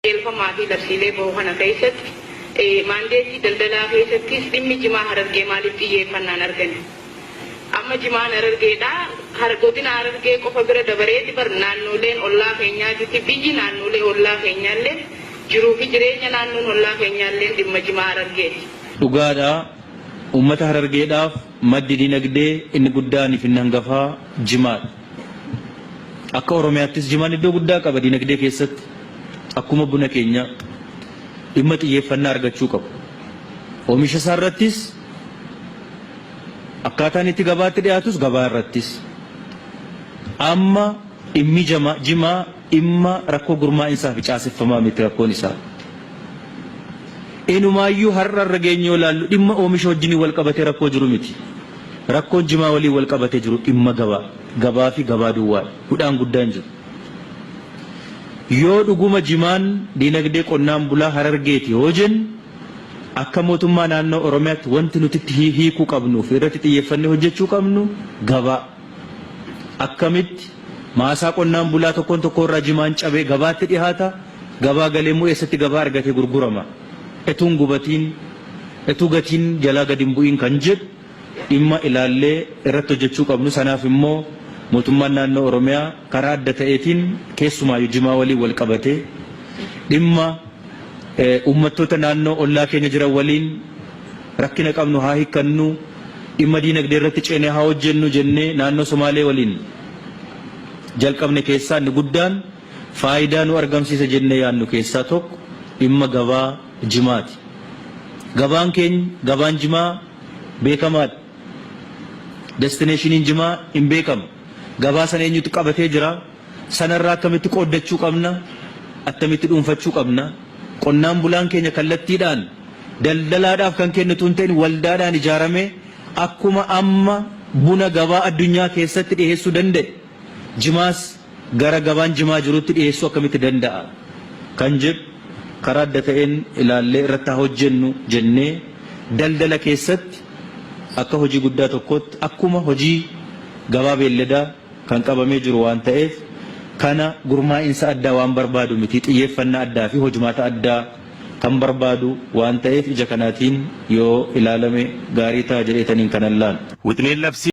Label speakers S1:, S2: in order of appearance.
S1: Ilfamaa fi labsiilee ba'uu kana keessatti maandeetii daldalaa keessattis dhimmi jimaa Harargee maaliif xiyyeeffannaan argani? Amma jimaan Harargeedhaa godina Harargee qofa bira dabareeti bar naannoleen ollaa keenyaatitti biyyi naannolee ollaa keenyaallee jiruu fi jireenya naannoon ollaa keenyaallee dhimma jimaa Harargeeti.
S2: Dhugaadhaa uummata Harargeedhaaf maddi dinagdee inni guddaan fi inni hangafaa jimaadha. Akka Oromiyaattis jimaan iddoo guddaa qaba dinagdee keessatti. Akkuma buna keenya dhimma xiyyeeffannaa argachuu qabu. Oomisha isaa irrattis akkaataan itti gabaatti dhiyaatus gabaa irrattis. Amma dhimmi jimaa dhimma rakkoo gurmaa'insaa fi caaseffamaa miti rakkoon isaa. Inumaayyuu har'a irra geenyee ilaallu dhimma oomisha wajjin wal qabatee rakkoo jiru miti. Rakkoon jimaa waliin wal qabatee jiru dhimma gabaa fi gabaa duwwaa hudhaan guddaan jiru. Yoo dhuguma jimaan dinagdee qonnaan bulaa Harargeeti yoo jennu akka mootummaa naannoo Oromiyaatti wanti nuti hiikuu qabnuu fi irratti xiyyeeffannee hojjechuu qabnu gabaa. Akkamitti maasaa qonnaan bulaa tokkoon tokko irraa jimaan cabee gabaatti dhiyaata, gabaa galee immoo eessatti gabaa argatee gurgurama. Etuun gubatiin etuu gatiin jalaa gadi hin bu'iin kan jedhu dhimma ilaallee irratti hojjechuu qabnu. Sanaaf immoo mootummaan naannoo Oromiyaa karaa adda ta'eetiin keessumaayyuu jimaa waliin wal qabatee dhimma uummattoota naannoo ollaa keenya jiran waliin rakkina qabnu haa hiikkannu, dhimma diinagdee irratti ceenee haa hojjennu jennee naannoo Somaalee waliin jalqabne keessaa inni guddaan faayidaa nu argamsiisa jennee yaadnu keessaa tokko dhimma gabaa jimaati. Gabaan jimaa beekamaadha. Destineeshiniin jimaa hin beekamu. Gabaa sana eenyutu qabatee jira? Sanarraa akkamitti qooddachuu qabna? Attamitti dhuunfachuu qabna? Qonnaan bulaan keenya kallattiidhaan daldalaadhaaf kan kennitu hin ta'in waldaadhaan ijaaramee akkuma amma buna gabaa addunyaa keessatti dhiyeessuu danda'e jimaas gara gabaan jimaa jirutti dhiyeessuu akkamitti danda'a? Kan jedhu karaa adda ta'een ilaallee irratti haa hojjennu jennee daldala keessatti akka hojii guddaa tokkotti akkuma hojii gabaa beelladaa kan qabamee jiru waan ta'eef kana gurmaa'insa addaa waan barbaadu miti, xiyyeeffannaa addaa fi hojimaata addaa kan barbaadu waan ta'eef ija kanaatiin yoo ilaalame gaarii ta'a jedheetaniin kanan laala.